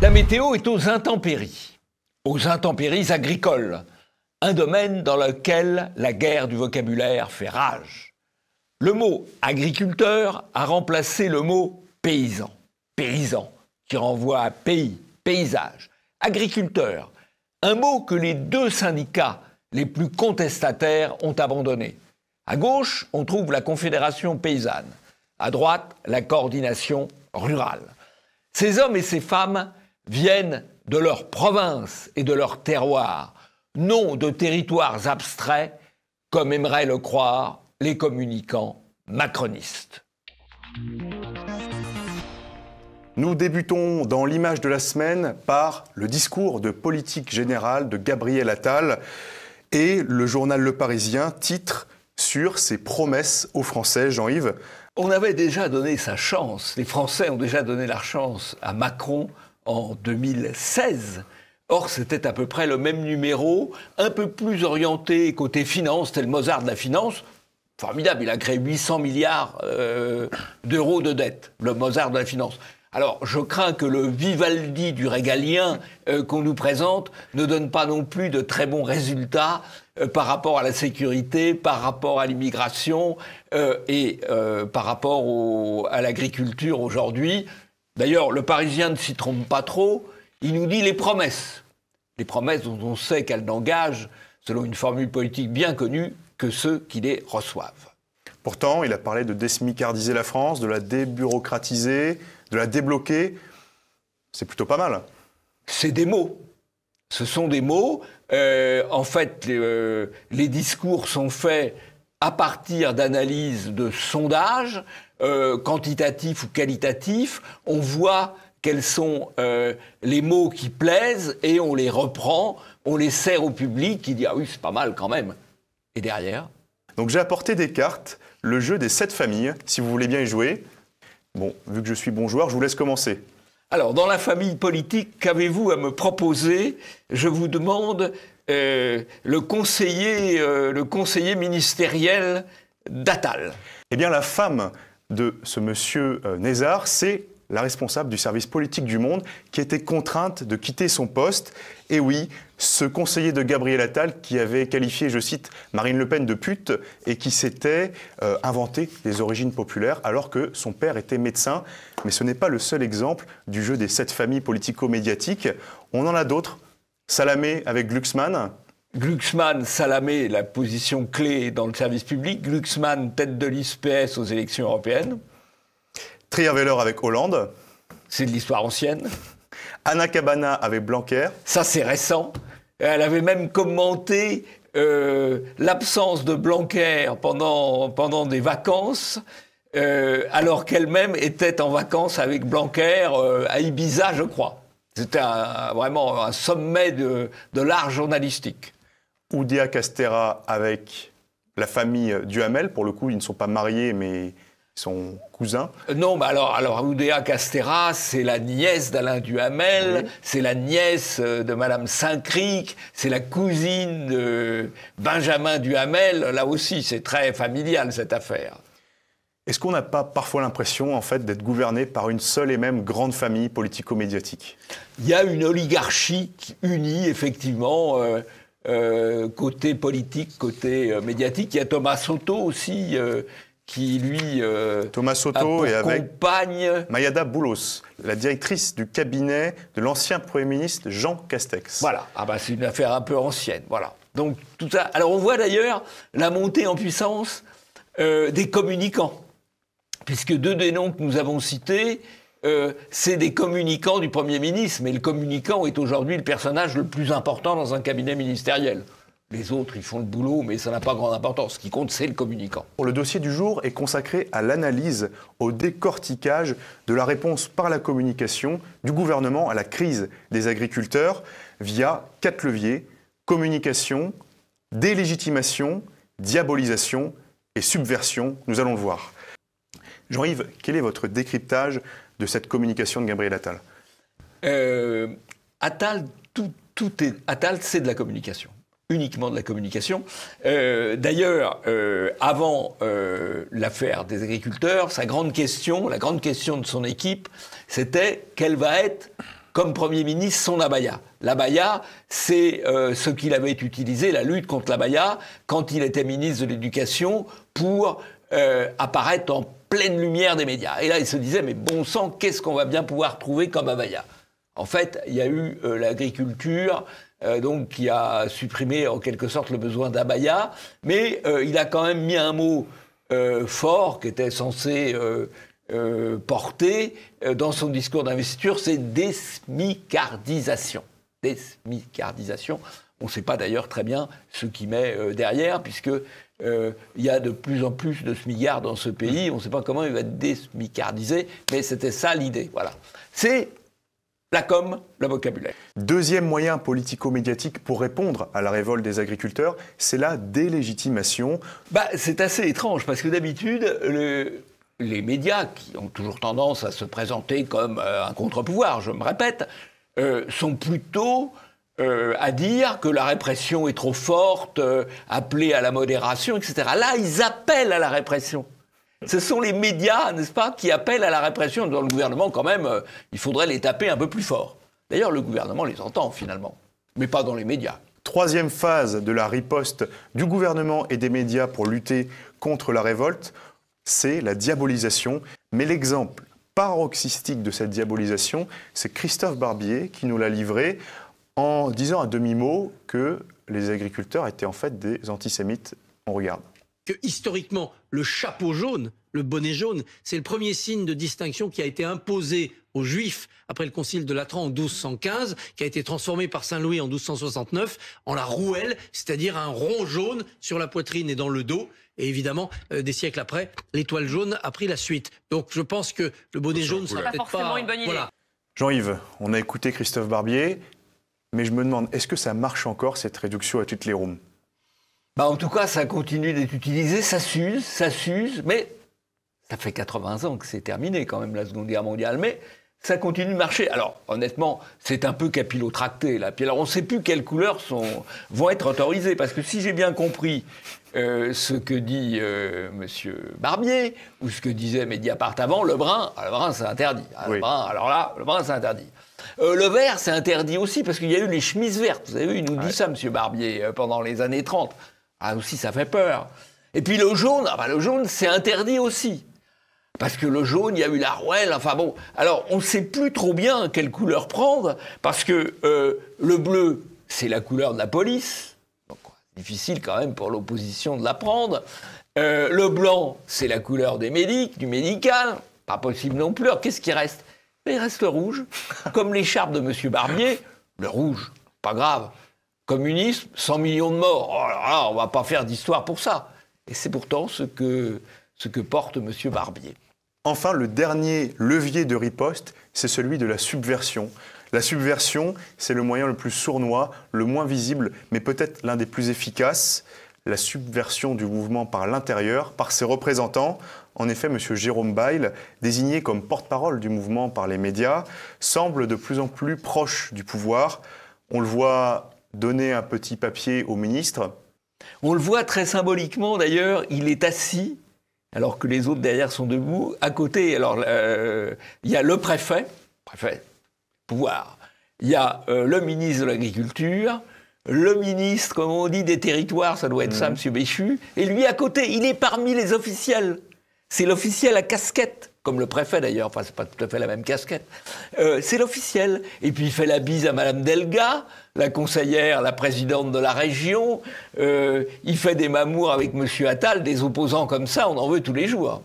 La météo est aux intempéries agricoles, un domaine dans lequel la guerre du vocabulaire fait rage. Le mot agriculteur a remplacé le mot paysan. Paysan, qui renvoie à pays, paysage. Agriculteur, un mot que les deux syndicats les plus contestataires ont abandonné. À gauche, on trouve la Confédération paysanne. À droite, la coordination rurale. Ces hommes et ces femmes viennent de leur province et de leur terroir, non de territoires abstraits, comme aimeraient le croire les communicants macronistes. Nous débutons dans l'image de la semaine par le discours de politique générale de Gabriel Attal et le journal Le Parisien titre sur ses promesses aux Français. Jean-Yves. On avait déjà donné sa chance, les Français ont déjà donné leur chance à Macron en 2016. Or, c'était à peu près le même numéro, un peu plus orienté côté finance, c'était le Mozart de la finance. Formidable, il a créé 800 milliards d'euros de dette, le Mozart de la finance. Alors, je crains que le Vivaldi du régalien qu'on nous présente ne donne pas non plus de très bons résultats par rapport à la sécurité, par rapport à l'immigration et par rapport à l'agriculture aujourd'hui. D'ailleurs, le Parisien ne s'y trompe pas trop, il nous dit les promesses. Les promesses dont on sait qu'elles n'engagent, selon une formule politique bien connue, que ceux qui les reçoivent. Pourtant, il a parlé de désmicardiser la France, de la débureaucratiser, de la débloquer. C'est plutôt pas mal. C'est des mots. Ce sont des mots. En fait, les discours sont faits à partir d'analyses de sondages, quantitatifs ou qualitatifs. On voit quels sont les mots qui plaisent et on les reprend, on les sert au public qui dit « Ah oui, c'est pas mal quand même ». Et derrière? Donc j'ai apporté des cartes, le jeu des 7 familles, si vous voulez bien y jouer. Bon, vu que je suis bon joueur, je vous laisse commencer. Alors, dans la famille politique, qu'avez-vous à me proposer? Je vous demande le conseiller ministériel d'Attal. Eh bien, la femme de ce monsieur Nézard, c'est la responsable du service politique du Monde, qui était contrainte de quitter son poste. Et oui, ce conseiller de Gabriel Attal qui avait qualifié, je cite, Marine Le Pen de pute et qui s'était inventé des origines populaires alors que son père était médecin. Mais ce n'est pas le seul exemple du jeu des 7 familles politico-médiatiques. On en a d'autres. Salamé avec Glucksmann. Glucksmann, Salamé, la position clé dans le service public. Glucksmann, tête de liste PS aux élections européennes. Trierweiler avec Hollande. C'est de l'histoire ancienne. Anna Cabana avec Blanquer. Ça, c'est récent. Elle avait même commenté l'absence de Blanquer pendant des vacances, alors qu'elle-même était en vacances avec Blanquer à Ibiza, je crois. C'était vraiment un sommet de l'art journalistique. Oudéa Castéra avec la famille Duhamel. Pour le coup, ils ne sont pas mariés, mais ils sont cousins. Non, mais alors Oudéa Castéra, c'est la nièce d'Alain Duhamel, oui. C'est la nièce de Madame Saint-Cric, c'est la cousine de Benjamin Duhamel. Là aussi, c'est très familial, cette affaire. Est-ce qu'on n'a pas parfois l'impression, en fait, d'être gouverné par une seule et même grande famille politico-médiatique? Il y a une oligarchie qui unit, effectivement, côté politique, côté médiatique. Il y a Thomas Soto aussi, qui, lui, Thomas Soto et avec compagne Mayada Boulos, la directrice du cabinet de l'ancien Premier ministre Jean Castex. Voilà, c'est une affaire un peu ancienne, voilà. Donc, tout ça. Alors, on voit d'ailleurs la montée en puissance des communicants. Puisque 2 des noms que nous avons cités, c'est des communicants du Premier ministre. Mais le communicant est aujourd'hui le personnage le plus important dans un cabinet ministériel. Les autres, ils font le boulot, mais ça n'a pas grande importance. Ce qui compte, c'est le communicant. Le dossier du jour est consacré à l'analyse, au décortiquage de la réponse par la communication du gouvernement à la crise des agriculteurs via 4 leviers: communication, délégitimation, diabolisation et subversion. Nous allons le voir. Jean-Yves, quel est votre décryptage de cette communication de Gabriel Attal? Attal, Attal, c'est de la communication. Uniquement de la communication. D'ailleurs, avant l'affaire des agriculteurs, la grande question de son équipe, c'était quelle va être comme Premier ministre son abaya. L'abaya, c'est ce qu'il avait utilisé, la lutte contre l'abaya, quand il était ministre de l'Éducation, pour apparaître en pleine lumière des médias. Et là, il se disait, mais bon sang, qu'est-ce qu'on va bien pouvoir trouver comme abaya? En fait, il y a eu l'agriculture, donc qui a supprimé en quelque sorte le besoin d'abaya, mais il a quand même mis un mot fort qui était censé porter dans son discours d'investiture, c'est désmicardisation. Désmicardisation. On ne sait pas d'ailleurs très bien ce qu'il met derrière, puisque il y a de plus en plus de smigards dans ce pays. On ne sait pas comment il va désmicardiser, mais c'était ça l'idée. Voilà. C'est la com, le vocabulaire. Deuxième moyen politico-médiatique pour répondre à la révolte des agriculteurs, c'est la délégitimation. C'est assez étrange, parce que d'habitude, les médias, qui ont toujours tendance à se présenter comme un contre-pouvoir, je me répète, sont plutôt à dire que la répression est trop forte, appeler à la modération, etc. Là, ils appellent à la répression. Ce sont les médias, n'est-ce pas, qui appellent à la répression. Dans le gouvernement, quand même, il faudrait les taper un peu plus fort. D'ailleurs, le gouvernement les entend, finalement, mais pas dans les médias. Troisième phase de la riposte du gouvernement et des médias pour lutter contre la révolte, c'est la diabolisation. Mais l'exemple paroxystique de cette diabolisation, c'est Christophe Barbier qui nous l'a livré en disant à demi-mot que les agriculteurs étaient en fait des antisémites. On regarde. Que historiquement, le chapeau jaune, le bonnet jaune, c'est le premier signe de distinction qui a été imposé aux Juifs après le concile de Latran en 1215, qui a été transformé par Saint Louis en 1269 en la rouelle, c'est-à-dire un rond jaune sur la poitrine et dans le dos. Et évidemment, des siècles après, l'étoile jaune a pris la suite. Donc je pense que le bonnet jaune, ça peut-être pas une bonne idée. Voilà. Jean-Yves, on a écouté Christophe Barbier, mais je me demande, est-ce que ça marche encore, cette réduction à toutes les rooms? En tout cas, ça continue d'être utilisé, ça s'use, mais ça fait 80 ans que c'est terminé quand même, la Seconde Guerre mondiale, mais ça continue de marcher. Alors, honnêtement, c'est un peu capillotracté, là. Puis alors, on ne sait plus quelles couleurs vont être autorisées, parce que si j'ai bien compris ce que dit M. Barbier, ou ce que disait Mediapart avant, le brun, c'est interdit. Oui. Le brun, c'est interdit. Le vert, c'est interdit aussi, parce qu'il y a eu les chemises vertes. Vous avez vu, il nous dit ça, M. Barbier, pendant les années 30. Ah, aussi, ça fait peur. Et puis le jaune, le jaune, c'est interdit aussi. Parce que le jaune, il y a eu la rouelle, enfin bon. Alors, on ne sait plus trop bien quelle couleur prendre, parce que le bleu, c'est la couleur de la police. Donc, difficile quand même pour l'opposition de la prendre. Le blanc, c'est la couleur des médics, du médical. Pas possible non plus. Alors, qu'est-ce qui reste? Il reste le rouge. Comme l'écharpe de M. Barbier, le rouge, pas grave. Communisme, 100 millions de morts. Oh là là, on ne va pas faire d'histoire pour ça. Et c'est pourtant ce que porte M. Barbier. Enfin, le dernier levier de riposte, c'est celui de la subversion. La subversion, c'est le moyen le plus sournois, le moins visible, mais peut-être l'un des plus efficaces. La subversion du mouvement par l'intérieur, par ses représentants. En effet, M. Jérôme Bail, désigné comme porte-parole du mouvement par les médias, semble de plus en plus proche du pouvoir. On le voit donner un petit papier au ministre. On le voit très symboliquement d'ailleurs, il est assis, alors que les autres derrière sont debout. À côté, alors il y a le préfet, pouvoir. Il y a le ministre de l'Agriculture, le ministre, comme on dit, des territoires, ça doit être ça, M. Béchu. Et lui, à côté, il est parmi les officiels. C'est l'officiel à casquette, comme le préfet d'ailleurs, enfin c'est pas tout à fait la même casquette. C'est l'officiel. Et puis il fait la bise à Madame Delga, la conseillère, la présidente de la région. Il fait des mamours avec M. Attal, des opposants comme ça, on en veut tous les jours.